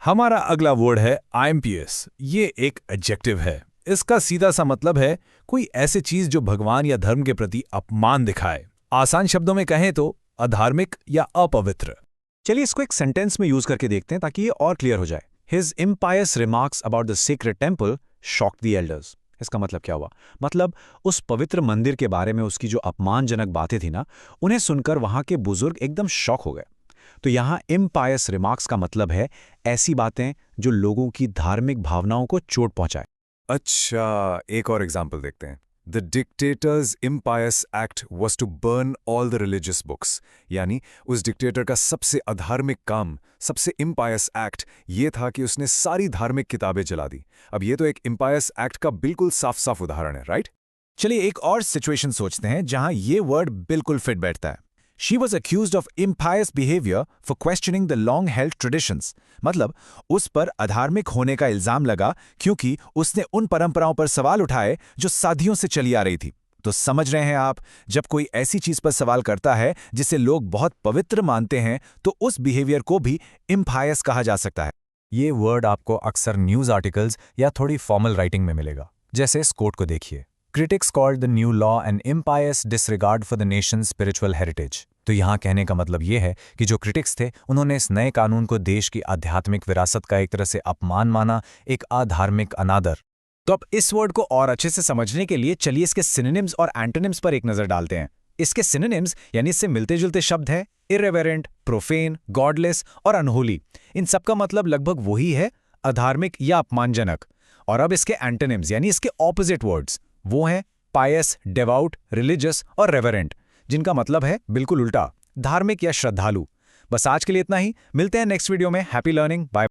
हमारा अगला वर्ड है आईएमपीएस। ये एक एडजेक्टिव है। इसका सीधा सा मतलब है कोई ऐसी चीज जो भगवान या धर्म के प्रति अपमान दिखाए। आसान शब्दों में कहें तो अधार्मिक या अपवित्र। चलिए इसको एक सेंटेंस में यूज करके देखते हैं ताकि ये और क्लियर हो जाए। His impious remarks about the sacred temple shocked the elders। इसका मतलब क्या हुआ? मतलब उस पवित्र मंदिर के बारे में उसकी जो अपमानजनक बातें थी ना, उन्हें सुनकर वहां के बुजुर्ग एकदम शॉक हो गए। तो यहाँ impious remarks का मतलब है ऐसी बातें जो लोगों की धार्मिक भावनाओं को चोट पहुंचाए। अच्छा, एक और एग्जाम्पल देखते हैं। The dictator's impious act was to burn all the religious books। यानी उस डिक्टेटर का सबसे अधार्मिक काम, सबसे impious act ये था कि उसने सारी धार्मिक किताबें जला दी। अब ये तो एक impious act का बिल्कुल साफ साफ उदाहरण है, राइट? चलिए एक और सिचुएशन सोचते हैं जहां ये वर्ड बिल्कुल फिट बैठता है। She was accused of impious behavior for questioning the long-held traditions। मतलब उस पर अधार्मिक होने का इल्जाम लगा क्योंकि उसने उन परंपराओं पर सवाल उठाए जो सदियों से चली आ रही थी। तो समझ रहे हैं आप, जब कोई ऐसी चीज पर सवाल करता है जिसे लोग बहुत पवित्र मानते हैं तो उस बिहेवियर को भी impious कहा जा सकता है। ये वर्ड आपको अक्सर न्यूज आर्टिकल्स या थोड़ी फॉर्मल राइटिंग में मिलेगा। जैसे इस कोट को देखिए, Critics called the new law an impious disregard for the nation's spiritual heritage। तो यहाँ कहने का मतलब ये है कि जो क्रिटिक्स थे उन्होंने इस नए कानून को देश की आध्यात्मिक विरासत का एक तरह से अपमान माना, एक अधार्मिक अनादर। तो अब इस वर्ड को और अच्छे से समझने के लिए चलिए इसके सिनोनिम्स और एंटोनिम्स पर एक नजर डालते हैं। इसके सिनोनिम्स यानी इससे मिलते जुलते शब्द हैं irreverent, profane, godless और अनहोली। इन सबका मतलब लगभग वही है, अधार्मिक या अपमानजनक। और अब इसके एंटोनिम्स यानी इसके ऑपोजिट वर्ड्स वो हैं पायस, डेवाउट, रिलीजियस और रेवरेंट, जिनका मतलब है बिल्कुल उल्टा, धार्मिक या श्रद्धालु। बस आज के लिए इतना ही। मिलते हैं नेक्स्ट वीडियो में। Happy learning. बाय।